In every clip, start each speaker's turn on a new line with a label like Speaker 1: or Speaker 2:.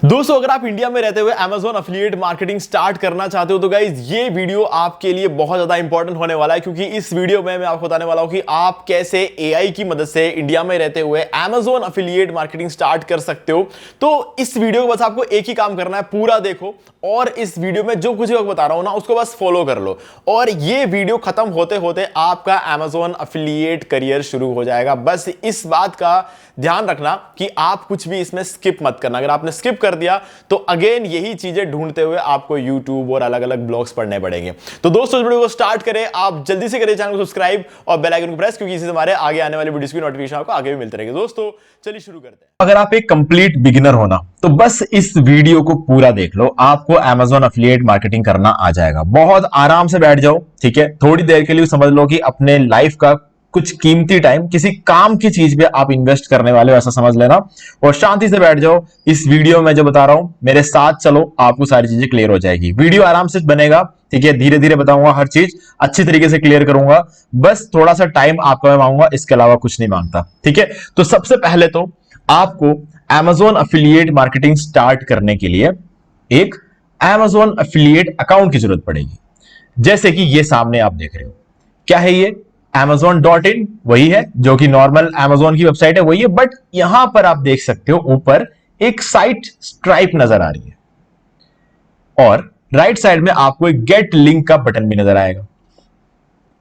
Speaker 1: दोस्तों अगर आप इंडिया में रहते हुए Amazon अफिलिएट मार्केटिंग स्टार्ट करना चाहते हो तो गाइज ये वीडियो आपके लिए बहुत ज्यादा इंपॉर्टेंट होने वाला है, क्योंकि इस वीडियो में मैं आपको बताने वाला हूं कि आप कैसे एआई की मदद से इंडिया में रहते हुए Amazon अफिलिएट मार्केटिंग स्टार्ट कर सकते हो। तो इस वीडियो को बस आपको एक ही काम करना है, पूरा देखो और इस वीडियो में जो कुछ बता रहा हूं ना उसको बस फॉलो कर लो, और ये वीडियो खत्म होते होते आपका Amazon अफिलिएट करियर शुरू हो जाएगा। बस इस बात का ध्यान रखना कि आप कुछ भी इसमें स्किप मत करना। अगर आपने स्किप कर दिया तो अगेन यही चीजें ढूंढते हुए आपको YouTube और अलग अलग ब्लॉग्स पढ़ने पड़ेंगे। तो दोस्तों इस वीडियो को स्टार्ट करें, आप जल्दी से करें चैनल को सब्सक्राइब और बेल आइकन को प्रेस, क्योंकि इससे हमारे आगे आने वाली वीडियोस की नोटिफिकेशन आपको आगे भी मिलते रहेंगे। दोस्तों चलिए शुरू करते हैं।
Speaker 2: अगर आप एक कंप्लीट बिगिनर हो ना तो बस इस वीडियो को पूरा देख लो, आपको Amazon अफिलिएट मार्केटिंग करना आ जाएगा। बहुत आराम से बैठ जाओ, ठीक है, थोड़ी देर के लिए समझ लो कि अपने लाइफ का कुछ कीमती टाइम किसी काम की चीज पे आप इन्वेस्ट करने वाले हो, ऐसा समझ लेना, और शांति से बैठ जाओ। इस वीडियो में जो बता रहा हूं मेरे साथ चलो, आपको सारी चीजें क्लियर हो जाएगी। वीडियो आराम से बनेगा, ठीक है, धीरे धीरे बताऊंगा, हर चीज अच्छी तरीके से क्लियर करूंगा। बस थोड़ा सा टाइम आपका मैं मांगूंगा, इसके अलावा कुछ नहीं मांगता, ठीक है। तो सबसे पहले तो आपको Amazon अफिलिएट मार्केटिंग स्टार्ट करने के लिए एक Amazon अफिलिएट अकाउंट की जरूरत पड़ेगी। जैसे कि ये सामने आप देख रहे हो, क्या है ये? Amazon.in वही है जो कि नॉर्मल Amazon की वेबसाइट है, वही है, बट यहां पर आप देख सकते हो ऊपर एक साइट स्ट्राइप नजर आ रही है और राइट साइड में आपको एक गेट लिंक का बटन भी नजर आएगा।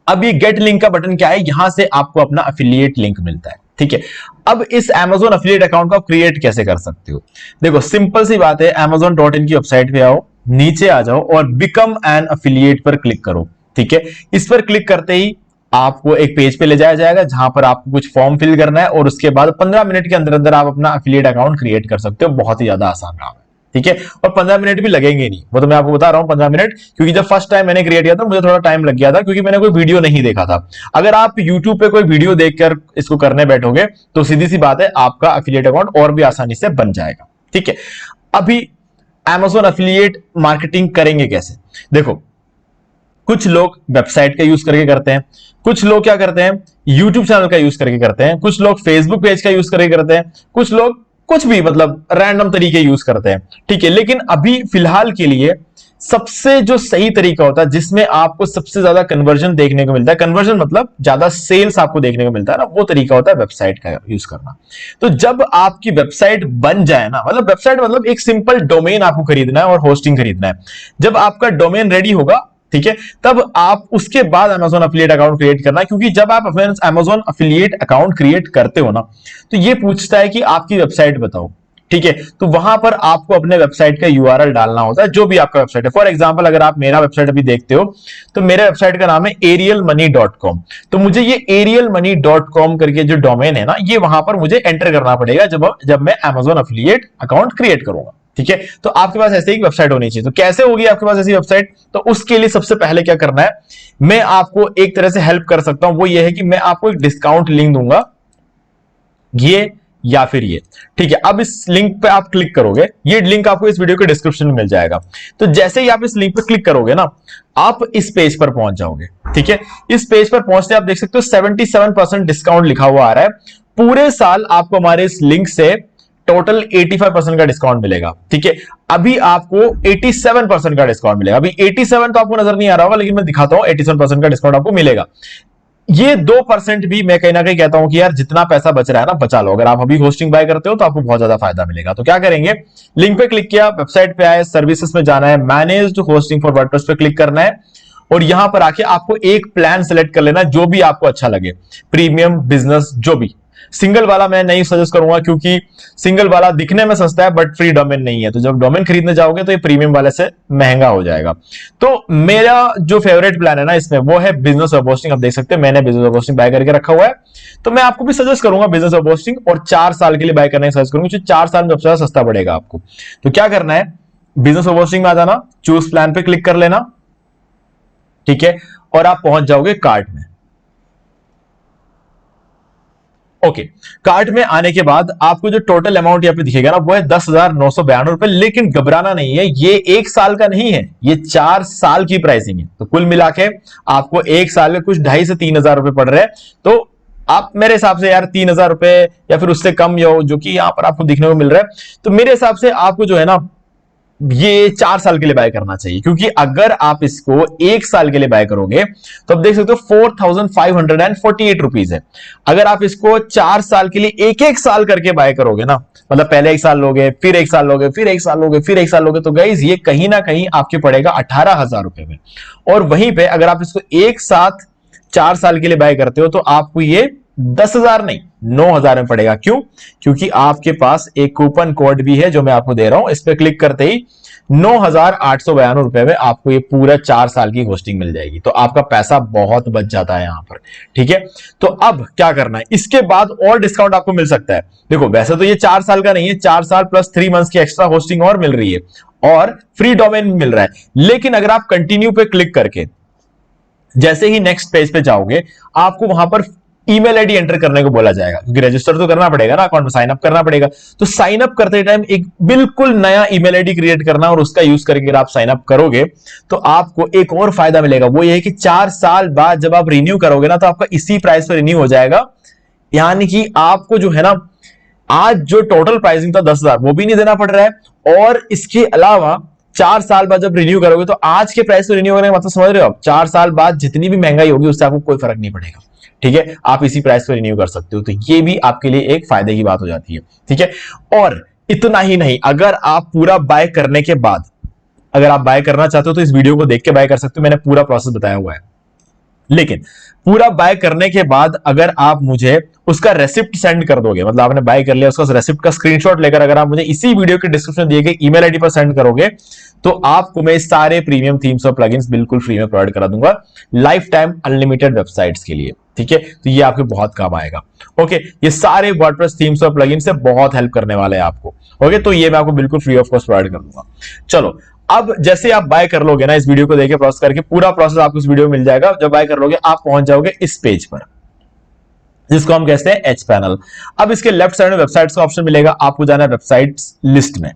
Speaker 2: अब ये गेट लिंक का बटन क्या है? यहां से आपको अपना अफिलिएट लिंक मिलता है, ठीक है। अब इस Amazon अफिलिएट अकाउंट को आप क्रिएट कैसे कर सकते हो? देखो सिंपल सी बात है, Amazon.in की वेबसाइट पे आओ, नीचे आ जाओ और बिकम एन अफिलिएट पर क्लिक करो, ठीक है। इस पर क्लिक करते ही आपको एक पेज पे ले जाया जाएगा जहां पर आपको कुछ फॉर्म फिल करना है और उसके बाद 15 मिनट के अंदर अंदर आप अपना अफिलिएट अकाउंट क्रिएट कर सकते हो। बहुत ही ज्यादा आसान काम है, ठीक है, और 15 मिनट भी लगेंगे नहीं, वो तो मैं आपको बता रहा हूं 15 मिनट, क्योंकि जब फर्स्ट टाइम मैंने क्रिएट किया था मुझे थोड़ा टाइम लग गया था, क्योंकि मैंने कोई वीडियो नहीं देखा था। अगर आप YouTube पे कोई वीडियो देखकर इसको करने बैठोगे तो सीधी सी बात है आपका अफिलिएट अकाउंट और भी आसानी से बन जाएगा, ठीक है। अभी Amazon अफिलिएट मार्केटिंग करेंगे कैसे? देखो कुछ लोग वेबसाइट का यूज करके करते हैं, कुछ लोग क्या करते हैं यूट्यूब चैनल का यूज करके करते हैं, कुछ लोग फेसबुक पेज का यूज करके करते हैं, कुछ लोग कुछ भी मतलब रैंडम तरीके यूज करते हैं, ठीक है। लेकिन अभी फिलहाल के लिए सबसे जो सही तरीका होता है जिसमें आपको सबसे ज्यादा कन्वर्जन देखने को मिलता है, कन्वर्जन मतलब ज्यादा सेल्स आपको देखने को मिलता है ना, वो तरीका होता है वेबसाइट का यूज करना। तो जब आपकी वेबसाइट बन जाए ना, मतलब वेबसाइट मतलब एक सिंपल डोमेन आपको खरीदना है और होस्टिंग खरीदना है। जब आपका डोमेन रेडी होगा, ठीक है, तब आप उसके बाद Amazon अफिलिएट अकाउंट क्रिएट करना है, क्योंकि जब आप Amazon अफिलिएट अकाउंट क्रिएट करते हो ना तो ये पूछता है कि आपकी वेबसाइट बताओ, ठीक है। तो वहां पर आपको अपने वेबसाइट का यूआरएल डालना होता है, जो भी आपका वेबसाइट है। फॉर एग्जांपल अगर आप मेरा वेबसाइट अभी देखते हो तो मेरे वेबसाइट का नाम है arielmoney.com, तो मुझे ये arielmoney.com करके जो डोमेन है ना, ये वहां पर मुझे एंटर करना पड़ेगा जब मैं Amazon अफिलिएट अकाउंट क्रिएट करूंगा, ठीक है। तो आपके पास ऐसे ही वेबसाइट होनी चाहिए। तो कैसे होगी आपके पास ऐसी वेबसाइट? तो उसके लिए सबसे पहले क्या करना है, मैं आपको एक तरह से हेल्प कर सकता हूं, वो ये है कि मैं आपको एक डिस्काउंट लिंक दूंगा, ये या फिर ये, ठीक है। अब इस लिंक पे आप क्लिक करोगे, ये लिंक आपको इस वीडियो के डिस्क्रिप्शन में मिल जाएगा। तो जैसे ही आप इस लिंक पे क्लिक करोगे ना, आप इस पेज पर पहुंच जाओगे, ठीक है। इस पेज पर पहुंचते आप देख सकते हो 77% डिस्काउंट लिखा हुआ आ रहा है। पूरे साल आपको हमारे इस लिंक से टोटल 85% का डिस्काउंट मिलेगा, ठीक है। अभी आपको 87% का डिस्काउंट मिलेगा। अभी 87 तो आपको नजर नहीं आ रहा होगा, लेकिन मैं दिखाता हूं 87% का डिस्काउंट आपको मिलेगा। ये 2% भी मैं कहीं ना कहीं कहता हूं कि यार जितना पैसा बच रहा है ना बचा लो। अगर आप अभी होस्टिंग बाय करते हो तो आपको बहुत ज्यादा फायदा मिलेगा। तो क्या करेंगे, लिंक पे क्लिक किया, वेबसाइट पे आए, सर्विसेज में जाना है, मैनेज्ड होस्टिंग फॉर वर्डप्रेस पे क्लिक करना है और यहां पर आके आपको एक प्लान सेलेक्ट कर लेना जो भी आपको अच्छा लगे, प्रीमियम, बिजनेस, जो भी। सिंगल वाला मैं नहीं सजेस्ट करूंगा, क्योंकि सिंगल वाला दिखने में सस्ता है बट फ्री डोमेन नहीं है, तो जब डोमेन खरीदने जाओगे तो ये प्रीमियम वाले से महंगा हो जाएगा। तो मेरा जो फेवरेट प्लान है ना इसमें, वो है बिजनेस वेब होस्टिंग। आप देख सकते हैं मैंने बिजनेस वेब होस्टिंग बाय करके रखा हुआ है, तो मैं आपको भी सजेस्ट करूंगा बिजनेस वेब होस्टिंग, और 4 साल के लिए बाय करने सजेस्ट करूंगा, क्योंकि 4 साल में सबसे ज्यादा सस्ता पड़ेगा आपको। तो क्या करना है, बिजनेस वेब होस्टिंग में आ जाना, चूज प्लान पे क्लिक कर लेना, ठीक है, और आप पहुंच जाओगे कार्ट में। ओके, कार्ट में आने के बाद आपको जो टोटल अमाउंट यहाँ पे दिखेगा ना, वो है 10,992 रुपए। लेकिन घबराना नहीं है, ये 1 साल का नहीं है, ये 4 साल की प्राइसिंग है। तो कुल मिला के आपको 1 साल में कुछ 2,500 से 3,000 रुपए पड़ रहे हैं। तो आप मेरे हिसाब से यार 3,000 रुपए या फिर उससे कम जो कि यहां पर आपको दिखने को मिल रहा है, तो मेरे हिसाब से आपको जो है ना ये 4 साल के लिए बाय करना चाहिए, क्योंकि अगर आप इसको 1 साल के लिए बाय करोगे तो आप देख सकते हो 4,548 रुपीज है। अगर आप इसको 4 साल के लिए एक एक साल करके बाय करोगे ना, मतलब पहले 1 साल लोगे, फिर 1 साल लोगे, फिर 1 साल लोगे, फिर 1 साल लोगे, तो गाइज ये कहीं ना कहीं आपके पड़ेगा 18,000 रुपए में। और वहीं पे अगर आप इसको एक साथ 4 साल के लिए बाय करते हो तो आपको ये 10,000 नहीं 9,000 में पड़ेगा। क्यों? क्योंकि आपके पास एक कूपन कोड भी है जो मैं आपको दे रहा हूं, इस पे क्लिक करते ही 9,892 रुपए में आपको ये पूरा 4 साल की होस्टिंग मिल जाएगी। तो आपका पैसा बहुत बच जाता है यहां पर, ठीक है। तो अब क्या करना है, इसके बाद और डिस्काउंट आपको मिल सकता है। देखो वैसे तो ये 4 साल का नहीं है, 4 साल प्लस 3 मंथ्स की एक्स्ट्रा होस्टिंग और मिल रही है और फ्री डोमेन मिल रहा है। लेकिन अगर आप कंटिन्यू पे क्लिक करके जैसे ही नेक्स्ट पेज पे जाओगे, आपको वहां पर ईमेल आईडी एंटर करने को बोला जाएगा, क्योंकि रजिस्टर तो करना पड़ेगा ना, अकाउंट में साइन अप करना पड़ेगा। तो साइन अप करते टाइम एक बिल्कुल नया ईमेल आईडी क्रिएट करना और उसका यूज करके अगर आप साइन अप करोगे तो आपको एक और फायदा मिलेगा। वो ये है कि 4 साल बाद जब आप रिन्यू करोगे ना, तो आपका इसी प्राइस पर रिन्यू हो जाएगा। यानी कि आपको जो है ना, आज जो टोटल प्राइसिंग था 10,000 वो भी नहीं देना पड़ रहा है, और इसके अलावा 4 साल बाद जब रिन्यू करोगे तो आज के प्राइस पर रिन्यू करने का मतलब समझ रहे हो आप, 4 साल बाद जितनी भी महंगाई होगी उससे आपको कोई फर्क नहीं पड़ेगा, ठीक है। आप इसी प्राइस पर रिन्यू कर सकते हो, तो ये भी आपके लिए एक फायदे की बात हो जाती है, ठीक है। और इतना ही नहीं, अगर आप पूरा बाय करने के बाद अगर आप बाय करना चाहते हो तो इस वीडियो को देख के बाय कर सकते हो, मैंने पूरा प्रोसेस बताया हुआ है। लेकिन पूरा बाय करने के बाद अगर आप मुझे उसका रेसिप्ट सेंड कर दोगे, मतलब आपने बाय कर लिया, उसका रेसिप्ट का स्क्रीनशॉट लेकर अगर आप मुझे इसी वीडियो के डिस्क्रिप्शन दिए गए ईमेल आईडी पर सेंड करोगे, तो आपको मैं सारे प्रीमियम थीम्स और प्लगइन्स बिल्कुल फ्री में प्रोवाइड करा दूंगा, लाइफ टाइम अनलिमिटेड वेबसाइट्स के लिए, ठीक है। तो ये आपके बहुत काम आएगा। ओके, ये सारे वर्डप्रेस थीम्स और प्लगइन्स से बहुत हेल्प करने वाले हैं आपको। ओके, तो ये मैं आपको बिल्कुल फ्री ऑफ कॉस्ट प्रोवाइड कर दूंगा। चलो, अब जैसे आप बाय कर लोगे ना, इस वीडियो को देखे प्रोसेस करके, पूरा प्रोसेस आपको इस वीडियो में मिल जाएगा। जब बाय कर लोगे आप पहुंच जाओगे इस पेज पर, जिसको हम कहते हैं एच पैनल। अब इसके लेफ्ट साइड में वेबसाइट्स का ऑप्शन मिलेगा, आपको जाना है वेबसाइट्स लिस्ट में,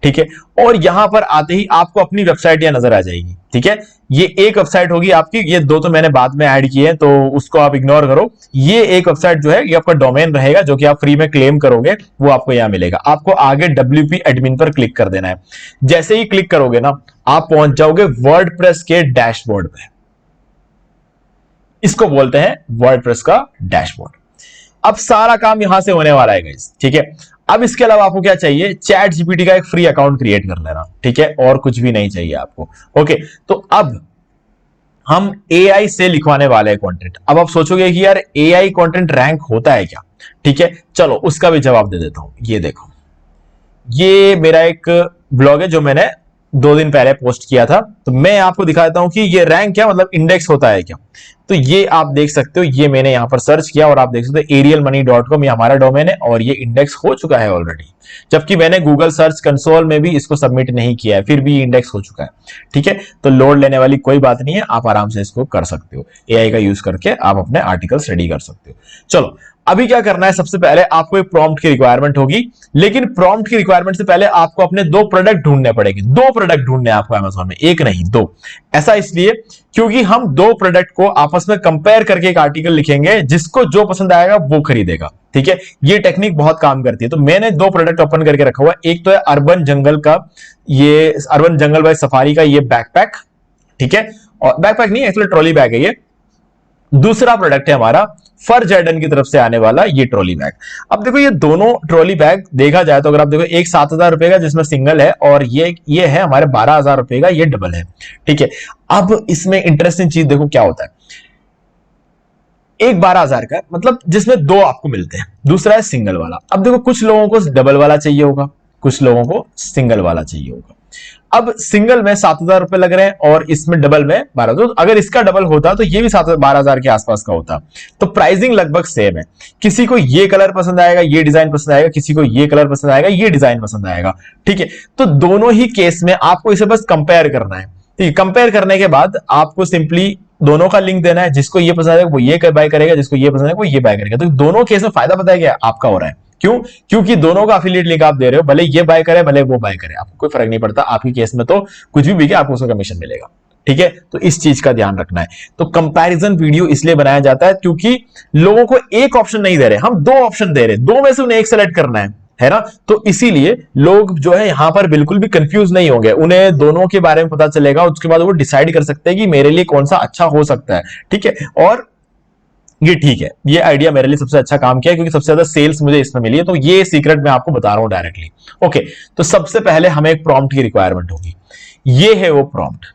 Speaker 2: ठीक है। और यहां पर आते ही आपको अपनी वेबसाइट यहां नजर आ जाएगी, ठीक है। ये एक वेबसाइट होगी आपकी, ये दो तो मैंने बाद में ऐड किए हैं तो उसको आप इग्नोर करो। ये एक वेबसाइट जो है ये आपका डोमेन रहेगा, जो कि आप फ्री में क्लेम करोगे, वो आपको यहां मिलेगा। आपको आगे WP एडमिन पर क्लिक कर देना है। जैसे ही क्लिक करोगे ना, आप पहुंच जाओगे वर्डप्रेस के डैशबोर्ड पे। इसको बोलते हैं वर्डप्रेस का डैशबोर्ड। अब सारा काम यहां से होने वाला है गाइस, ठीक है। अब इसके अलावा आपको क्या चाहिए, चैट जीपीटी का एक फ्री अकाउंट क्रिएट कर लेना, ठीक है, और कुछ भी नहीं चाहिए आपको। ओके, तो अब हम एआई से लिखवाने वाले हैं कंटेंट। अब आप सोचोगे कि यार एआई कंटेंट रैंक होता है क्या, ठीक है, चलो उसका भी जवाब दे देता हूं। ये देखो, ये मेरा एक ब्लॉग है जो मैंने 2 दिन पहले पोस्ट किया था, तो मैं आपको दिखाता हूं कि ये रैंक क्या मतलब इंडेक्स होता है क्या। तो ये आप देख सकते हो, ये मैंने यहां पर सर्च किया और आप देख सकते हो arielmoney.com ये हमारा डोमेन है और ये इंडेक्स हो चुका है ऑलरेडी, जबकि मैंने गूगल सर्च कंसोल में भी इसको सबमिट नहीं किया है, फिर भी इंडेक्स हो चुका है, ठीक है। तो लोड लेने वाली कोई बात नहीं है, आप आराम से इसको कर सकते हो, एआई का यूज करके आप अपने आर्टिकल्स रेडी कर सकते हो। चलो, अभी क्या करना है, सबसे पहले आपको एक प्रॉम्प्ट की रिक्वायरमेंट होगी, लेकिन प्रॉम्प्ट की रिक्वायरमेंट से पहले आपको अपने 2 प्रोडक्ट ढूंढने पड़ेंगे। 2 प्रोडक्ट ढूंढने आपको अमेज़न में, एक नहीं 2। ऐसा इसलिए क्योंकि हम 2 प्रोडक्ट को आपस में कंपेयर करके एक आर्टिकल लिखेंगे, जिसको जो पसंद आएगा वो खरीदेगा, ठीक है। ये टेक्निक बहुत काम करती है। तो मैंने 2 प्रोडक्ट ओपन करके रखा हुआ है। एक तो है अर्बन जंगल का, ये अर्बन जंगल बाय सफारी का ये बैकपैक, ठीक है, और बैकपैक नहीं एक्चुअली ट्रॉली बैग है ये। दूसरा प्रोडक्ट है हमारा फरजैडन की तरफ से आने वाला ये ट्रॉली बैग। अब देखो, ये दोनों ट्रॉली बैग देखा जाए तो अगर आप देखो, एक 7,000 रुपए का जिसमें सिंगल है और ये है हमारे 12,000 रुपए का, ये डबल है, ठीक है। अब इसमें इंटरेस्टिंग चीज देखो क्या होता है, एक 12,000 का मतलब जिसमें 2 आपको मिलते हैं, दूसरा है सिंगल वाला। अब देखो, कुछ लोगों को डबल वाला चाहिए होगा, कुछ लोगों को सिंगल वाला चाहिए होगा। अब सिंगल में 7,000 रुपए लग रहे हैं और इसमें डबल में 12,000। तो अगर इसका डबल होता तो ये भी 12,000 के आसपास का होता। तो प्राइसिंग लगभग सेम है। किसी को ये कलर पसंद आएगा, ये डिजाइन पसंद आएगा, किसी को ये कलर पसंद आएगा, ये डिजाइन पसंद आएगा, ठीक है। तो दोनों ही केस में आपको इसे बस कंपेयर करना है, ठीक है। कंपेयर करने के बाद आपको सिंपली दोनों का लिंक देना है, जिसको ये पसंद आएगा वो ये बाय करेगा, जिसको ये पसंद है वो ये बाय करेगा। तो दोनों केस में फायदा पता है क्या आपका हो रहा है, क्यों? क्योंकि दोनों का अफिलिएट लिंक आप दे रहे हो, भले ये बाय करे भले वो बाय करे, आपको कोई फर्क नहीं पड़ता। आपकी केस में तो कुछ भी बिके आपको उसका कमीशन मिलेगा, ठीक है, तो इस चीज का ध्यान रखना है। तो कंपैरिजन वीडियो इसलिए बनाया जाता है क्योंकि लोगों को एक ऑप्शन नहीं दे रहे, हम दो ऑप्शन दे रहे, दो में से उन्हें एक सेलेक्ट करना है ना। तो इसीलिए लोग जो है यहां पर बिल्कुल भी कंफ्यूज नहीं होंगे, उन्हें दोनों के बारे में पता चलेगा, उसके बाद वो डिसाइड कर सकते हैं कि मेरे लिए कौन सा अच्छा हो सकता है। ठीक है, और ये ठीक है, ये आइडिया मेरे लिए सबसे अच्छा काम किया क्योंकि सबसे ज्यादा सेल्स मुझे इसमें मिली है, तो ये सीक्रेट मैं आपको बता रहा हूं डायरेक्टली। ओके, तो सबसे पहले हमें एक प्रॉम्प्ट की रिक्वायरमेंट होगी। ये है वो प्रॉम्प्ट,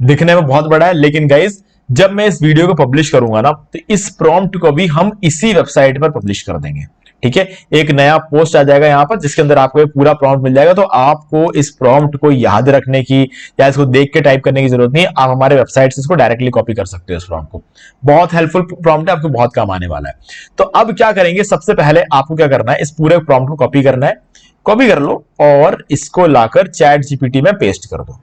Speaker 2: दिखने में बहुत बड़ा है, लेकिन गाइस जब मैं इस वीडियो को पब्लिश करूंगा ना, तो इस प्रॉम्प्ट को भी हम इसी वेबसाइट पर पब्लिश कर देंगे। ठीक है, एक नया पोस्ट आ जाएगा यहां पर जिसके अंदर आपको एक पूरा प्रॉम्प्ट मिल जाएगा। तो आपको इस प्रॉम्प्ट को याद रखने की या इसको देख के टाइप करने की जरूरत नहीं है, आप हमारे वेबसाइट से इसको डायरेक्टली कॉपी कर सकते हो। इस प्रॉम्प्ट को, बहुत हेल्पफुल प्रॉम्प्ट है, आपको बहुत काम आने वाला है। तो अब क्या करेंगे, सबसे पहले आपको क्या करना है, इस पूरे प्रॉम्प्ट को कॉपी करना है, कॉपी कर लो और इसको लाकर चैट जीपीटी में पेस्ट कर दो।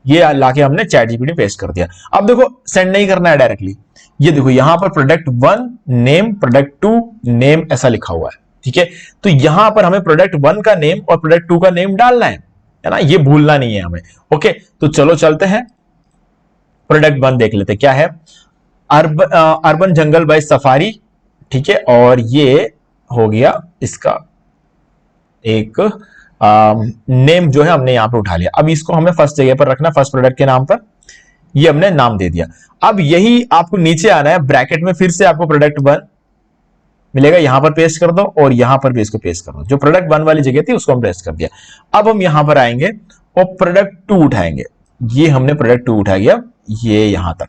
Speaker 2: ये लाके हमने चैट जीपीटी पेस्ट कर दिया। अब देखो सेंड नहीं करना है डायरेक्टली, ये देखो यहां पर प्रोडक्ट 1 नेम, प्रोडक्ट 2 नेम ऐसा लिखा हुआ है। ठीक है, तो यहां पर हमें प्रोडक्ट 1 का नेम और प्रोडक्ट 2 का नेम डालना है ना, ये भूलना नहीं है हमें। ओके, तो चलो चलते हैं, प्रोडक्ट 1 देख लेते क्या है। Urban Jungle by Safari. ठीक है, और ये हो गया इसका एक नेम जो है हमने यहां पे उठा लिया। अब इसको हमें फर्स्ट जगह पर रखना, फर्स्ट प्रोडक्ट के नाम पर, ये हमने नाम दे दिया। अब यही आपको नीचे आना है, ब्रैकेट में फिर से आपको प्रोडक्ट 1 मिलेगा, यहां पर पेस्ट कर दो और यहां पर भी इसको पेस्ट कर दो। जो प्रोडक्ट 1 वाली जगह थी उसको हम पेस्ट कर दिया। अब हम यहां पर आएंगे और प्रोडक्ट 2 उठाएंगे, ये हमने प्रोडक्ट 2 उठा गया, ये यहां तक।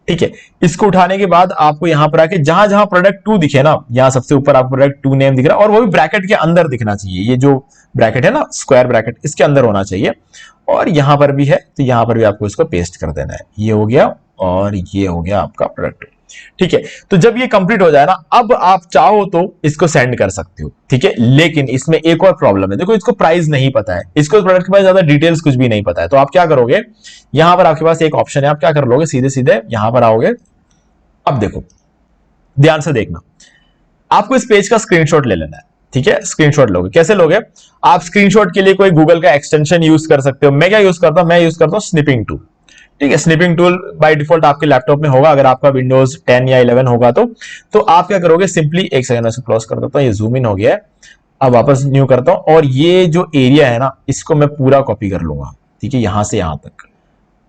Speaker 2: ठीक है, इसको उठाने के बाद आपको यहां पर आके जहां जहां प्रोडक्ट 2 दिखे ना, यहां सबसे ऊपर आपको प्रोडक्ट 2 नेम दिख रहा है, और वो भी ब्रैकेट के अंदर दिखना चाहिए। ये जो ब्रैकेट है ना, स्क्वायर ब्रैकेट, इसके अंदर होना चाहिए। और यहां पर भी है, तो यहां पर भी आपको इसको पेस्ट कर देना है। ये हो गया और ये हो गया आपका प्रोडक्ट। ठीक है, तो जब ये कंप्लीट हो जाए ना, अब आप चाहो तो इसको सेंड कर सकते हो। ठीक है, लेकिन इसमें एक और प्रॉब्लम है, देखो इसको प्राइस नहीं पता है, इसको प्रोडक्ट के बारे में ज्यादा डिटेल्स कुछ भी नहीं पता है। तो आप क्या करोगे, यहां पर आपके पास एक ऑप्शन है, आप क्या कर लोगे, सीधे सीधे यहां पर आओगे। अब देखो ध्यान से देखना, आपको इस पेज का स्क्रीनशॉट ले लेना है। ठीक है, स्क्रीनशॉट लोगे, कैसे लोगे, आप स्क्रीनशॉट के लिए कोई गूगल का एक्सटेंशन यूज कर सकते हो। मैं क्या यूज करता हूं, मैं यूज करता हूं स्निपिंग टूल। ठीक है, स्निपिंग टूल बाय डिफॉल्ट आपके लैपटॉप में होगा, अगर आपका विंडोज 10 या 11 होगा तो आप क्या करोगे, सिंपली एक सेकंड में इसको क्लोज कर देता हूं, ये जूम इन हो गया है। अब वापस न्यू करता हूं और ये जो एरिया है ना, इसको मैं पूरा कॉपी कर लूंगा। ठीक है, यहां से यहां तक,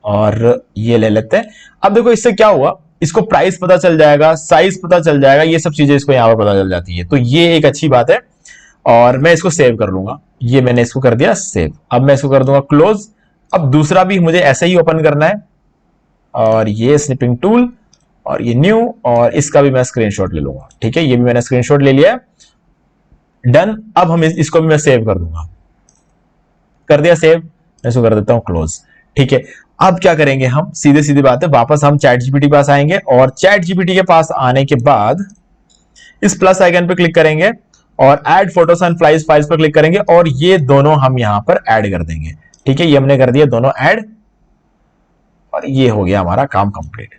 Speaker 2: और ये ले लेते हैं। अब देखो इससे क्या हुआ, इसको प्राइस पता चल जाएगा, साइज पता चल जाएगा, ये सब चीजें इसको यहां पर पता चल जाती है। तो ये एक अच्छी बात है, और मैं इसको सेव कर लूंगा। ये मैंने इसको कर दिया सेव। अब मैं इसको कर दूंगा क्लोज। अब दूसरा भी मुझे ऐसे ही ओपन करना है, और ये स्निपिंग टूल और ये न्यू, और इसका भी मैं स्क्रीनशॉट ले लूंगा। ठीक है, ये भी मैंने स्क्रीनशॉट ले लिया, डन। अब हम इसको भी मैं सेव कर दूंगा, कर दिया सेव, मैं इसको कर देता हूं क्लोज। ठीक है, अब क्या करेंगे हम, सीधे सीधी बात है, वापस हम चैट जीपीटी के पास आएंगे, और चैट जीपीटी के पास आने के बाद इस प्लस आइकन पे क्लिक करेंगे और ऐड फोटोस एंड फाइल्स पर क्लिक करेंगे, और ये दोनों हम यहां पर ऐड कर देंगे। ठीक है, ये हमने कर दिया दोनों ऐड, और ये हो गया हमारा काम कंप्लीट।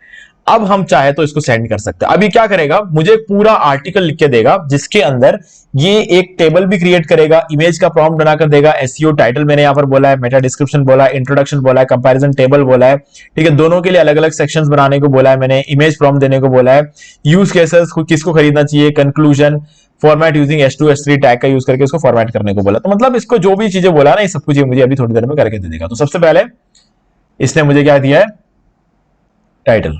Speaker 2: अब हम चाहे तो इसको सेंड कर सकते हैं। अभी क्या करेगा, मुझे पूरा आर्टिकल लिख के देगा, जिसके अंदर ये एक टेबल भी क्रिएट करेगा, इमेज का प्रॉम्प्ट बनाकर देगा, एसईओ टाइटल मैंने यहां पर बोला है, मेटा डिस्क्रिप्शन बोला है, इंट्रोडक्शन बोला है, कंपैरिजन टेबल बोला है। ठीक है, दोनों के लिए अलग अलग सेक्शंस बनाने को बोला है मैंने, इमेज प्रॉम्प्ट देने को बोला है, यूज केसेस किसको खरीदना चाहिए, conclusion, format using H2 H3 tag का यूज करके इसको फॉर्मेट करने को बोला। तो मतलब इसको जो भी चीजें बोला ना, ये सब कुछ मुझे अभी थोड़ी देर में करके दे देगा। तो सबसे पहले इसने मुझे क्या दिया है, टाइटल।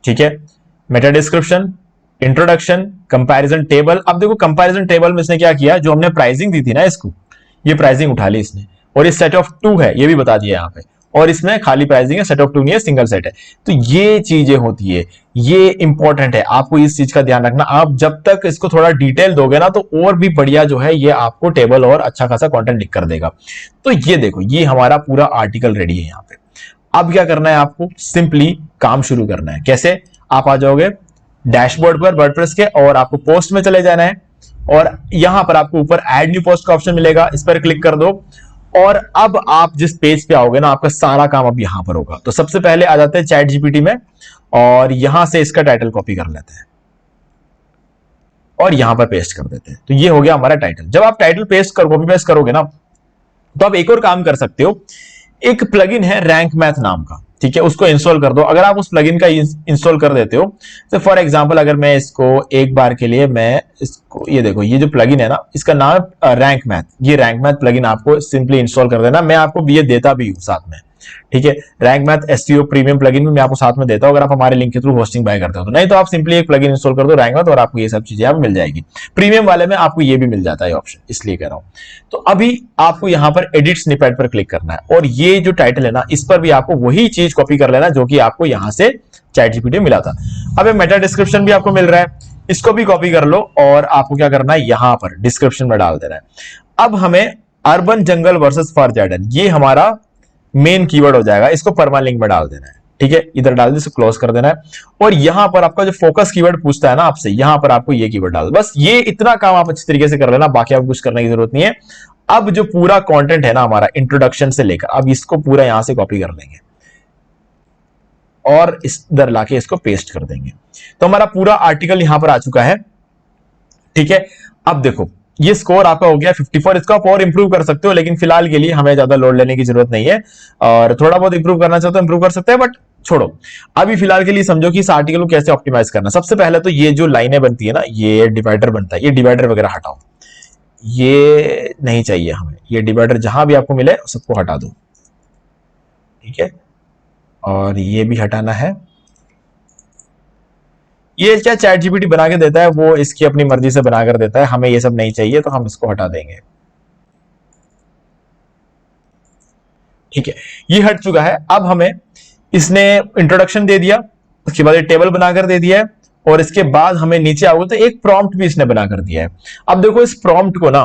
Speaker 2: ठीक है, Meta description, introduction, comparison table. अब देखो कंपैरिजन टेबल में इसने क्या किया, जो हमने प्राइसिंग दी थी ना इसको, ये प्राइसिंग उठा ली इसने, और इस सेट ऑफ 2 है, ये भी बता दिया यहाँ पे, और इसमें खाली प्राइसिंग है, सेट ऑफ 2 नहीं है, सिंगल सेट है। तो ये चीजें होती है, ये इंपॉर्टेंट है, आपको इस चीज का ध्यान रखना। आप जब तक इसको थोड़ा डिटेल दोगे ना, तो और भी बढ़िया जो है ये आपको टेबल और अच्छा खासा कंटेंट लिख कर देगा। तो ये देखो, ये हमारा पूरा आर्टिकल रेडी है यहाँ पे। अब क्या करना है, आपको सिंपली काम शुरू करना है। कैसे, आप आ जाओगे डैशबोर्ड पर वर्डप्रेस के, और आपको पोस्ट में चले जाना है, और यहां पर आपको ऊपर ऐड न्यू पोस्ट का ऑप्शन मिलेगा, इस पर क्लिक कर दो। और अब आप जिस पेज पे आओगे ना, आपका सारा काम अब यहां पर होगा। तो सबसे पहले आ जाते हैं चैट जीपीटी में, और यहां से इसका टाइटल कॉपी कर लेते हैं और यहां पर पेस्ट कर देते हैं। तो ये हो गया हमारा टाइटल। जब आप टाइटल पेस्ट कॉपी पेस्ट करोगे ना, तो आप एक और काम कर सकते हो, एक प्लगइन है रैंक मैथ नाम का। ठीक है, उसको इंस्टॉल कर दो। अगर आप उस प्लगइन का इंस्टॉल कर देते हो, तो फॉर एग्जांपल अगर मैं इसको एक बार के लिए मैं इसको, ये देखो ये जो प्लगइन है ना, इसका नाम है रैंक मैथ। ये रैंक मैथ प्लगइन आपको सिंपली इंस्टॉल कर देना। मैं आपको ये देता भी हूं साथ में, ठीक है। Rank math SEO premium plugin भी मैं आपको साथ में देता हूं अगर आप हमारे लिंक के थ्रू होस्टिंग बाय करते हो। तो नहीं तो आप सिंपली एक प्लगइन इंस्टॉल कर दो रैंक मैथ, और आपको ये सब चीजें आप मिल जाएगी। प्रीमियम वाले में आपको ये भी मिल जाता है ऑप्शन, इसलिए कह रहा हूं। तो अभी आपको यहां पर एडिट स्निपेट पर क्लिक करना है, और ये जो टाइटल है ना, इस पर भी आपको वही चीज कॉपी कर लेना जो कि आपको यहां से चैटजीपीटी मिला था। अब मेटा डिस्क्रिप्शन भी आपको मिल रहा है, इसको भी कॉपी कर लो, और आपको क्या करना है, यहां पर डिस्क्रिप्शन में डाल देना है। अब हमें अर्बन जंगल वर्सेस फॉरजेडन, ये हमारा मेन कीवर्ड हो जाएगा, इसको परमालिंक में डाल देना है, ठीक है। इधर डाल दे, इसको क्लोज कर देना है, और यहां पर आपका जो फोकस कीवर्ड पूछता है ना आपसे, यहां पर आपको ये कीवर्ड डाल दो। बस ये इतना काम आप अच्छी तरीके से कर लेना, बाकी आपको कुछ करने की जरूरत नहीं है। अब जो पूरा कंटेंट है ना हमारा इंट्रोडक्शन से लेकर, अब इसको पूरा यहां से कॉपी कर लेंगे और इधर लाके इसको पेस्ट कर देंगे। तो हमारा पूरा आर्टिकल यहां पर आ चुका है, ठीक है। अब देखो ये स्कोर आपका हो गया 54। इसको आप और इंप्रूव कर सकते हो, लेकिन फिलहाल के लिए हमें ज्यादा लोड लेने की जरूरत नहीं है, और थोड़ा बहुत इंप्रूव करना चाहो तो इंप्रूव कर सकते हैं, बट छोड़ो। अभी फिलहाल के लिए समझो कि इस आर्टिकल को कैसे ऑप्टिमाइज करना। सबसे पहले तो ये जो लाइनें बनती है ना, ये डिवाइडर बनता है, ये डिवाइडर वगैरह हटाओ, ये नहीं चाहिए हमें। ये डिवाइडर जहां भी आपको मिले सबको हटा दो, ठीक है। और ये भी हटाना है। ये क्या चैट जीपीटी बना के देता है, वो इसकी अपनी मर्जी से बना कर देता है, हमें ये सब नहीं चाहिए, तो हम इसको हटा देंगे, ठीक है। ये हट चुका है। अब हमें इसने इंट्रोडक्शन दे दिया, उसके बाद टेबल बनाकर दे दिया है, और इसके बाद हमें नीचे आओगे तो एक प्रॉम्प्ट भी इसने बनाकर दिया है। अब देखो इस प्रॉम्प्ट को ना,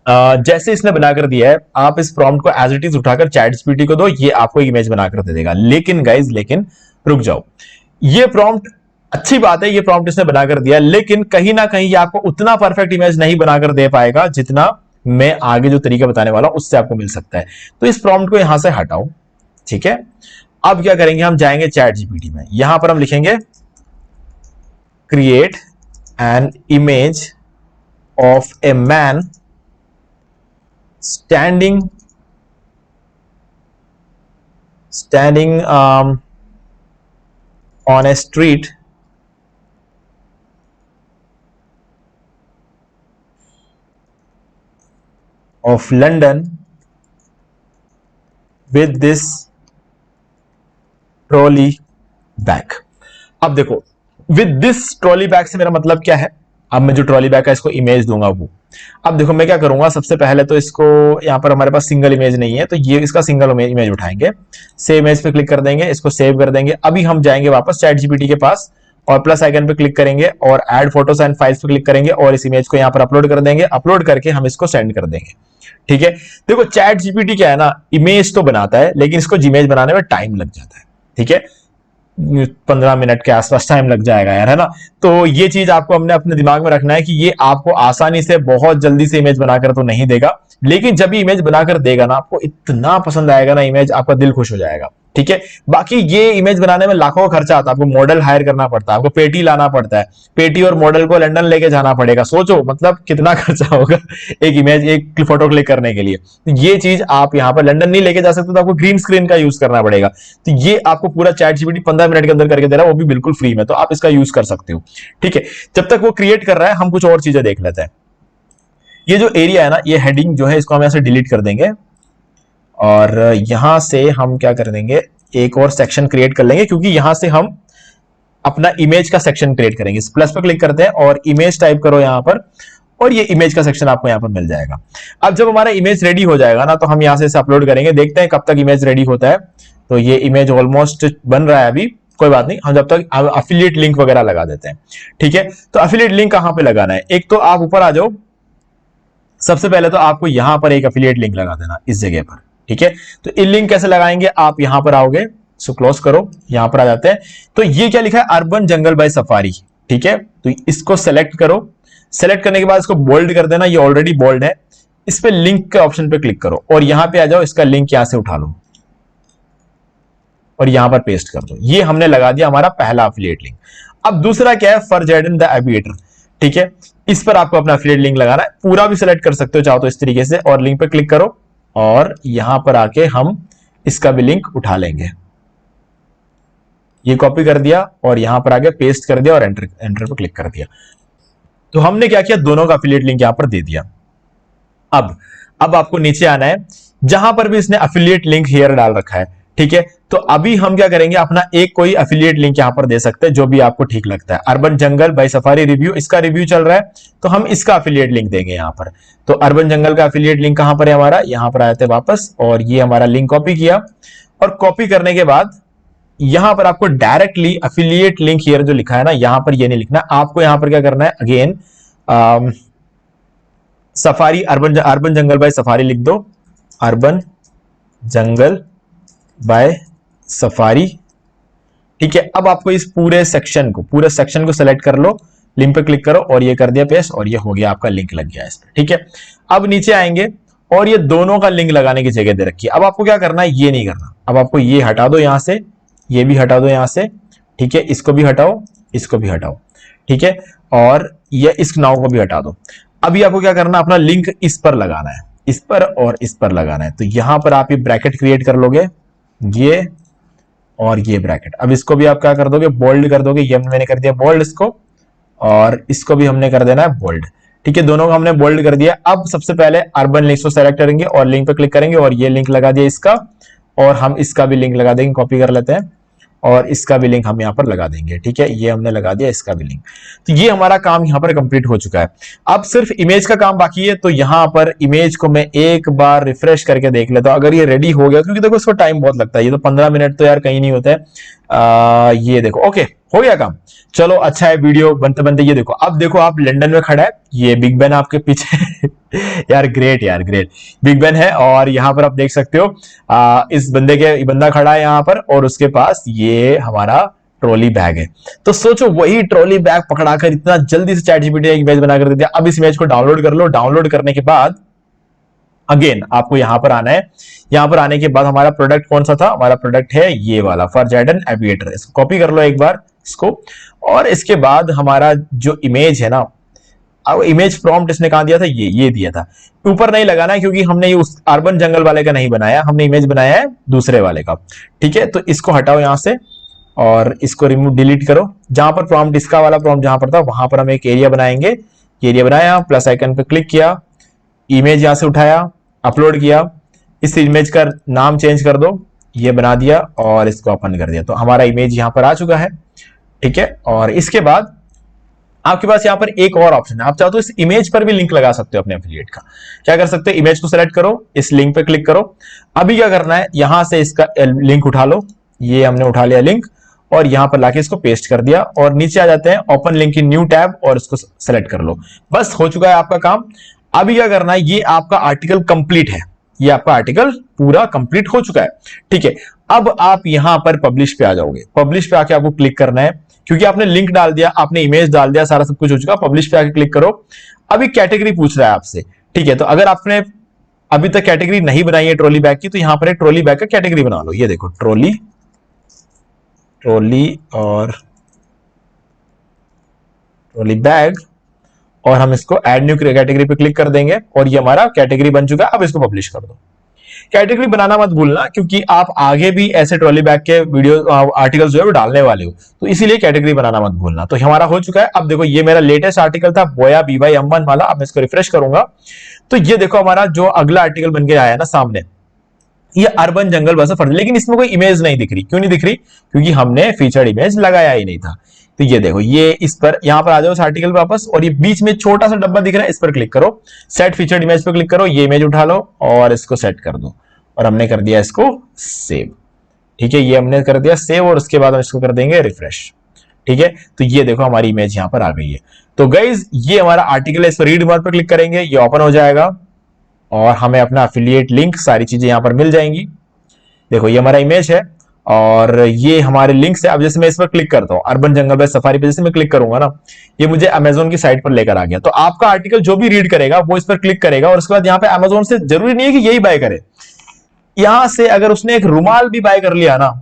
Speaker 2: जैसे इसने बनाकर दिया है, आप इस प्रॉम्प्ट को एज इट इज उठाकर चैट जीपीटी को दो, ये आपको एक इमेज बनाकर दे देगा। लेकिन गाइज, लेकिन रुक जाओ, ये प्रॉम्प्ट अच्छी बात है, ये प्रॉम्प्ट इसने बनाकर दिया, लेकिन कहीं ना कहीं ये आपको उतना परफेक्ट इमेज नहीं बनाकर दे पाएगा जितना मैं आगे जो तरीका बताने वाला हूं उससे आपको मिल सकता है। तो इस प्रॉम्प्ट को यहां से हटाओ, ठीक है। अब क्या करेंगे, हम जाएंगे चैट जीपीटी में, यहां पर हम लिखेंगे create an image of a man standing on a street of London with this trolley bag। अब देखो with this trolley bag से मेरा मतलब क्या है। अब मैं जो ट्रॉली बैग का इसको इमेज दूंगा वो, अब देखो मैं क्या करूंगा, सबसे पहले तो इसको, यहां पर हमारे पास सिंगल इमेज नहीं है, तो ये इसका सिंगल इमेज उठाएंगे, सेव इमेज पे क्लिक कर देंगे, इसको सेव कर देंगे। अभी हम जाएंगे वापस चैट जीपीटी के पास, और प्लस आइकन पे क्लिक करेंगे, और ऐड फोटोज एंड फाइल्स पे क्लिक करेंगे, और इस इमेज को यहां पर अपलोड कर देंगे। अपलोड करके हम इसको सेंड कर देंगे, ठीक है। देखो चैट जीपीटी क्या है ना, इमेज तो बनाता है, लेकिन इसको इमेज बनाने में टाइम लग जाता है, ठीक है। 15 मिनट के आसपास टाइम लग जाएगा यार, है ना। तो ये चीज आपको हमने अपने दिमाग में रखना है कि ये आपको आसानी से बहुत जल्दी से इमेज बनाकर तो नहीं देगा, लेकिन जब भी इमेज बनाकर देगा ना, आपको इतना पसंद आएगा ना इमेज, आपका दिल खुश हो जाएगा, ठीक है। बाकी ये इमेज बनाने में लाखों का खर्चा आता है, आपको मॉडल हायर करना पड़ता है, आपको पेटी लाना पड़ता है, पेटी और मॉडल को लंदन लेके जाना पड़ेगा। सोचो मतलब कितना खर्चा होगा एक इमेज, एक फोटो क्लिक करने के लिए। तो ये चीज आप यहाँ पर लंदन नहीं लेके जा सकते, तो आपको ग्रीन स्क्रीन का यूज करना पड़ेगा। तो ये आपको पूरा चैट जीपीटी 15 मिनट के अंदर करके दे रहा है, वो भी बिल्कुल फ्री में, तो आप इसका यूज कर सकते हो, ठीक है। जब तक वो क्रिएट कर रहा है, हम कुछ और चीजें देख लेते हैं। ये जो एरिया है ना, ये हेडिंग जो है, इसको हम यहां से डिलीट कर देंगे, और यहां से हम क्या कर देंगे, एक और सेक्शन क्रिएट कर लेंगे, क्योंकि यहां से हम अपना इमेज का सेक्शन क्रिएट करेंगे। इस प्लस पर क्लिक करते हैं और इमेज टाइप करो यहां पर, और ये इमेज का सेक्शन आपको यहां पर मिल जाएगा। अब जब हमारा इमेज रेडी हो जाएगा ना, तो हम यहां से इसे अपलोड करेंगे, देखते हैं कब तक इमेज रेडी होता है। तो ये इमेज ऑलमोस्ट बन रहा है अभी, कोई बात नहीं, हम जब तक अफिलिएट लिंक वगैरह लगा देते हैं, ठीक है। तो अफिलिएट लिंक कहां पे लगाना है, एक तो आप ऊपर आ जाओ, सबसे पहले तो आपको यहां पर एक अफिलिएट लिंक लगा देना इस जगह पर, ठीक है। तो ये लिंक कैसे लगाएंगे, आप यहां पर आओगे, सो क्लोज करो, यहां पर आ जाते हैं। तो ये क्या लिखा है, अर्बन जंगल बाय सफारी, ठीक है। तो इसको सेलेक्ट करो, सेलेक्ट करने के बाद इसको बोल्ड कर देना, ये ऑलरेडी बोल्ड है। इस पे लिंक के ऑप्शन पे क्लिक करो, और यहां पे आ जाओ, इसका लिंक यहां से उठा लो और यहां पर पेस्ट कर दो। ये हमने लगा दिया हमारा पहला अफिलिएट लिंक। अब दूसरा क्या है, फॉरजेडन द एविएटर, ठीक है। इस पर आपको अपना अफिलिएट लिंक लगाना है, पूरा भी सिलेक्ट कर सकते हो चाहो तो इस तरीके से, और लिंक पे क्लिक करो, और यहां पर आके हम इसका भी लिंक उठा लेंगे। ये कॉपी कर दिया और यहां पर आगे पेस्ट कर दिया और एंटर एंटर पर क्लिक कर दिया। तो हमने क्या किया, दोनों का अफिलिएट लिंक यहां पर दे दिया। अब आपको नीचे आना है, जहां पर भी इसने अफिलिएट लिंक हियर डाल रखा है, ठीक है। तो अभी हम क्या करेंगे, अपना एक कोई अफिलिएट लिंक यहां पर दे सकते हैं जो भी आपको ठीक लगता है। Urban Jungle by Safari review, इसका रिव्यू चल रहा है तो हम इसका अफिलिएट लिंक देंगे यहां पर। तो अर्बन जंगल का अफिलिएट लिंक कहां पर है हमारा, यहां पर आए थे वापस, और ये हमारा लिंक कॉपी किया। और कॉपी करने के बाद यहां पर आपको डायरेक्टली अफिलिएट लिंक हियर जो लिखा है ना, यहां पर ये नहीं लिखना आपको। यहां पर क्या करना है, again Safari Urban Jungle by Safari लिख दो, अर्बन जंगल बाय सफारी, ठीक है। अब आपको इस पूरे सेक्शन को सेलेक्ट कर लो, लिंक पे क्लिक करो और ये कर दिया पेस्ट, और ये हो गया आपका लिंक लग गया इस पे, ठीक है। अब नीचे आएंगे और ये दोनों का लिंक लगाने की जगह दे रखी है। अब आपको क्या करना है, ये नहीं करना, अब आपको ये हटा दो यहां से, ये भी हटा दो यहां से, ठीक है। इसको भी हटाओ, इसको भी हटाओ, ठीक है। और ये इस नाव को भी हटा दो। अभी आपको क्या करना, अपना लिंक इस पर लगाना है, इस पर और इस पर लगाना है। तो यहां पर आप ये ब्रैकेट क्रिएट कर लोगे, ये और ये ब्रैकेट। अब इसको भी आप क्या कर दोगे, बोल्ड कर दोगे। ये मैंने कर दिया बोल्ड इसको, और इसको भी हमने कर देना है बोल्ड, ठीक है। दोनों को हमने बोल्ड कर दिया। अब सबसे पहले अर्बन लिंक्स को सेलेक्ट करेंगे और लिंक पे क्लिक करेंगे, और ये लिंक लगा दिया इसका, और हम इसका भी लिंक लगा देंगे, कॉपी कर लेते हैं, और इसका भी लिंक हम यहां पर लगा देंगे, ठीक है। ये हमने लगा दिया, इसका भी लिंक। तो ये हमारा काम यहां पर कंप्लीट हो चुका है। अब सिर्फ इमेज का काम बाकी है। तो यहां पर इमेज को मैं एक बार रिफ्रेश करके देख लेता हूं अगर ये रेडी हो गया, क्योंकि देखो इसको टाइम बहुत लगता है, ये तो 15 मिनट तो यार कहीं नहीं होता है। ये देखो, ओके हो गया काम। चलो अच्छा है, वीडियो बनते बनते ये देखो, अब देखो आप लंदन में खड़ा है, ये बिग बेन आपके पीछे यार ग्रेट, यार ग्रेट, बिग बेन है। और यहां पर आप देख सकते हो इस बंदा खड़ा है यहां पर, और उसके पास ये हमारा ट्रॉली बैग है। तो सोचो वही ट्रॉली बैग पकड़ाकर इतना जल्दी से चैटजीपीटी एक इमेज बनाकर दे दिया। अब इस इमेज को डाउनलोड कर लो। डाउनलोड करने के बाद अगेन आपको यहां पर आना है। यहां पर आने के बाद हमारा प्रोडक्ट कौन सा था, हमारा प्रोडक्ट है ये वाला, फॉर जार्डन एविएटर। इसको कॉपी कर लो एक बार इसको, और इसके बाद हमारा जो इमेज है ना, अब इमेज प्रॉम्प्ट इसने कहां दिया था, ये दिया था। ऊपर नहीं लगाना है क्योंकि हमने ये उस अर्बन जंगल वाले का नहीं बनाया, हमने इमेज बनाया है दूसरे वाले का, ठीक है। तो इसको हटाओ यहां से और इसको रिमूव डिलीट करो। जहां पर प्रॉम्प्ट, इसका वाला प्रॉम्प्ट जहां पर था, वहां पर हम एक एरिया बनाएंगे। एरिया बनाया, प्लस आइकन पे क्लिक किया, इमेज यहां से उठाया, अपलोड किया, इस इमेज का नाम चेंज कर दो, ये बना दिया और इसको ओपन कर दिया। तो हमारा इमेज यहां पर आ चुका है, ठीक है। और इसके बाद आपके पास यहां पर एक और ऑप्शन है, आप चाहो तो इस इमेज पर भी लिंक लगा सकते हो अपने एफिलिएट का। क्या कर सकते हो, इमेज को सेलेक्ट करो, इस लिंक पे क्लिक करो। अभी क्या करना है, यहां से इसका लिंक उठा लो, ये हमने उठा लिया लिंक, और यहां पर लाके इसको पेस्ट कर दिया, और नीचे आ जाते हैं open link in new tab, और इसको सेलेक्ट कर लो। बस हो चुका है आपका काम। अभी क्या करना है, ये आपका आर्टिकल कंप्लीट है, ये आपका आर्टिकल पूरा कंप्लीट हो चुका है, ठीक है। अब आप यहां पर पब्लिश पे आ जाओगे। पब्लिश पे आके आपको क्लिक करना है, क्योंकि आपने लिंक डाल दिया, आपने इमेज डाल दिया, सारा सब कुछ हो चुका। पब्लिश पे आके क्लिक करो। अभी कैटेगरी पूछ रहा है आपसे, ठीक है। तो अगर आपने अभी तक कैटेगरी नहीं बनाई है ट्रॉली बैग की, तो यहां पर एक ट्रॉली बैग का कैटेगरी बना लो। ये देखो ट्रॉली और ट्रॉली बैग, और हम इसको ऐड न्यू कैटेगरी पे क्लिक कर देंगे, और ये हमारा कैटेगरी बन चुका है। अब इसको पब्लिश कर दो। कैटेगरी बनाना मत भूलना, क्योंकि आप आगे भी ऐसे ट्रॉली बैग के वीडियो आर्टिकल्स जो है वो डालने वाले हो, तो इसीलिए कैटेगरी बनाना मत भूलना। तो हमारा हो चुका है। अब देखो ये मेरा लेटेस्ट आर्टिकल था, बोया बीवाई अम्मन वाला। अब मैं इसको रिफ्रेश करूंगा तो ये देखो हमारा जो अगला आर्टिकल बन के आया ना सामने, ये अर्बन जंगल बस फर्ज, लेकिन इसमें कोई इमेज नहीं दिख रही। क्यों नहीं दिख रही, क्योंकि हमने फीचर्ड इमेज लगाया ही नहीं था। तो ये देखो, ये इस पर यहां पर आ जाओ इस आर्टिकल पे वापस, और ये बीच में छोटा सा डब्बा दिख रहा है, इस पर क्लिक करो, सेट फीचर्ड इमेज पे क्लिक करो, ये इमेज उठा लो और इसको सेट कर दो, और हमने कर दिया इसको सेव, ठीक है। ये हमने कर दिया सेव, और उसके बाद हम इसको कर देंगे रिफ्रेश, ठीक है। तो ये देखो हमारी इमेज यहां पर आ गई है। तो गाइज ये हमारा आर्टिकल है, इस पर रीड मोड पर क्लिक करेंगे, ये ओपन हो जाएगा, और हमें अपना एफिलिएट लिंक सारी चीजें यहां पर मिल जाएंगी। देखो ये हमारा इमेज है, और ये हमारे लिंक से। अब जैसे मैं इस पर क्लिक करता हूं, अर्बन जंगल बाय सफारी पे जैसे मैं क्लिक करूंगा ना, ये मुझे अमेजोन की साइट पर लेकर आ गया। तो आपका आर्टिकल जो भी रीड करेगा वो इस पर क्लिक करेगा, और उसके बाद यहाँ पे अमेजोन से जरूरी नहीं है कि यही बाय करे, यहां से अगर उसने एक रुमाल भी बाय कर लिया ना,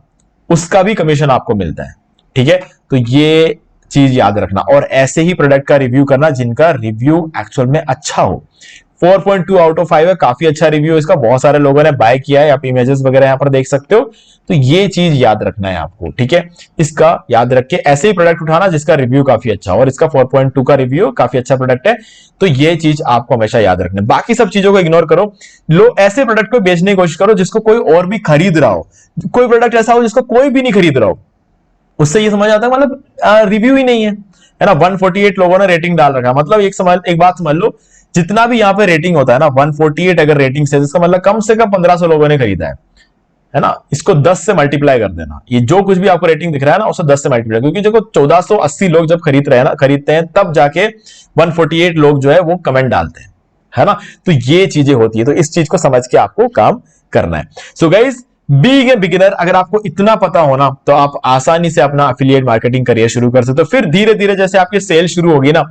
Speaker 2: उसका भी कमीशन आपको मिलता है, ठीक है। तो ये चीज याद रखना, और ऐसे ही प्रोडक्ट का रिव्यू करना जिनका रिव्यू एक्चुअल में अच्छा हो। 4.2 आउट ऑफ 5 है, काफी अच्छा रिव्यू है इसका, बहुत सारे लोगों ने बाय किया है, आप इमेजेस वगैरह यहां पर देख सकते हो। तो ये चीज याद रखना है आपको, ठीक है, इसका याद रख के ऐसे ही प्रोडक्ट उठाना जिसका रिव्यू काफी अच्छा हो, और इसका 4.2 का रिव्यू काफी अच्छा प्रोडक्ट है, तो ये चीज आपको हमेशा याद रखना है। बाकी सब चीजों को इग्नोर करो, लो ऐसे प्रोडक्ट को बेचने की कोशिश करो जिसको कोई और भी खरीद रहा हो, कोई प्रोडक्ट ऐसा हो जिसको कोई भी नहीं खरीद रहा हो, उससे ये समझ आता है मतलब रिव्यू ही नहीं है, है ना। 148 लोगों ने रेटिंग डाल रखा है, मतलब एक बात समझ लो, जितना भी यहां पे रेटिंग होता है ना, 148 अगर रेटिंग से, इसका मतलब कम से कम 1500 लोगों ने खरीदा है ना। इसको 10 से मल्टीप्लाई कर देना, ये जो कुछ भी आपको रेटिंग दिख रहा है ना, उससे 10 से मल्टीप्लाई, क्योंकि देखो 1480 लोग जब खरीदते हैं तब जाके 148 लोग जो है वो कमेंट डालते हैं, है ना। तो ये चीजें होती है, तो इस चीज को समझ के आपको काम करना है। So guys, being a beginner, अगर आपको इतना पता होना तो आप आसानी से अपना एफिलिएट मार्केटिंग करियर शुरू कर सकते हो। फिर धीरे धीरे जैसे आपकी सेल शुरू होगी ना,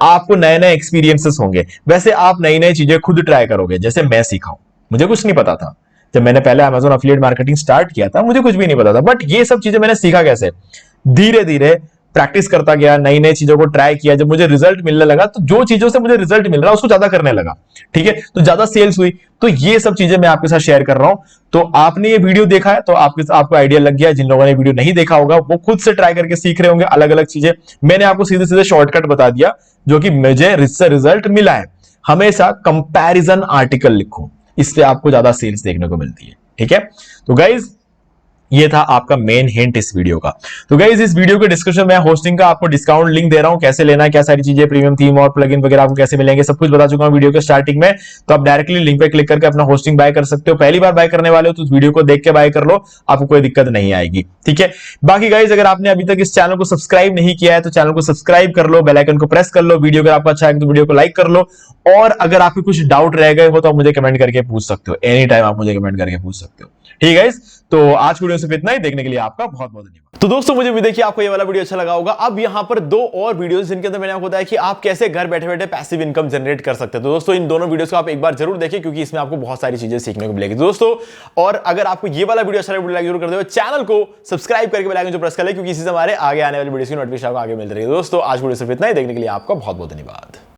Speaker 2: आपको नए नए एक्सपीरियंसेस होंगे, वैसे आप नई नई चीजें खुद ट्राई करोगे। जैसे मैं सीखा हूं, मुझे कुछ नहीं पता था, जब मैंने पहले Amazon एफिलिएट मार्केटिंग स्टार्ट किया था मुझे कुछ भी नहीं पता था, बट ये सब चीजें मैंने सीखा कैसे, धीरे धीरे प्रैक्टिस करता गया, नई नई चीजों को ट्राई किया, जब मुझे रिजल्ट मिलने लगा तो जो चीजों से मुझे रिजल्ट मिल रहा है उसको ज्यादा करने लगा, ठीक है, तो ज्यादा सेल्स हुई। तो ये सब चीजें मैं आपके साथ शेयर कर रहा हूं। तो आपने ये वीडियो देखा है तो आपको आइडिया लग गया, जिन लोगों ने वीडियो नहीं देखा होगा वो खुद से ट्राई करके सीख रहे होंगे अलग अलग चीजें। मैंने आपको सीधे सीधे शॉर्टकट बता दिया जो कि मुझे रिजल्ट मिला है। हमेशा कंपैरिजन आर्टिकल लिखो, इससे आपको ज्यादा सेल्स देखने को मिलती है, ठीक है। तो गाइज, ये था आपका मेन हिंट इस वीडियो का। तो गाइस, इस वीडियो के डिस्क्रिप्शन में होस्टिंग का आपको डिस्काउंट लिंक दे रहा हूं, कैसे लेना है, क्या सारी चीजें, प्रीमियम थीम और प्लगइन वगैरह आपको कैसे मिलेंगे, सब कुछ बता चुका हूं वीडियो के स्टार्टिंग में। तो आप डायरेक्टली लिंक पे क्लिक करके अपना होस्टिंग बाय कर सकते हो। पहली बार बाय करने वाले हो तो उस वीडियो को देख के बाय कर लो, आपको कोई दिक्कत नहीं आएगी, ठीक है। बाकी गाइस, अगर आपने अभी तक इस चैनल को सब्सक्राइब नहीं किया है तो चैनल को सब्सक्राइब कर लो, बेल आइकन को प्रेस कर लो, वीडियो अगर आपको अच्छा है तो वीडियो को लाइक कर लो, और अगर आपके कुछ डाउट रह गए हो तो आप मुझे कमेंट करके पूछ सकते हो, एनी टाइम आप मुझे कमेंट करके पूछ सकते हो, ठीक है। तो आज वीडियो सिर्फ इतना ही, देखने के लिए आपका बहुत बहुत धन्यवाद।
Speaker 1: तो दोस्तों, मुझे भी देखिए आपको ये वाला वीडियो अच्छा लगा होगा। अब यहाँ पर दो और वीडियोस जिनके अंदर मैंने आपको बताया कि आप कैसे घर बैठे बैठे पैसिव इनकम जनरेट कर सकते हैं। तो दोस्तों, इन दोनों वीडियोस को आप एक बार जरूर देखिए, क्योंकि इसमें आपको बहुत सारी चीजें सीखने को मिलेगी दोस्तों। और अगर आपको ये वाला वीडियो अच्छा लगे, लाइक जरूर कर दो, चैनल को सब्सक्राइब करके बेल आइकन जो प्रेस कर ले, क्योंकि इसी से हमारे आगे आने वाली वीडियोस की नोटिफिकेशन आपको आगे मिलती रहेगी। दोस्तों, आज वीडियो सिर्फ इतना ही, देखने के लिए आपका बहुत बहुत धन्यवाद।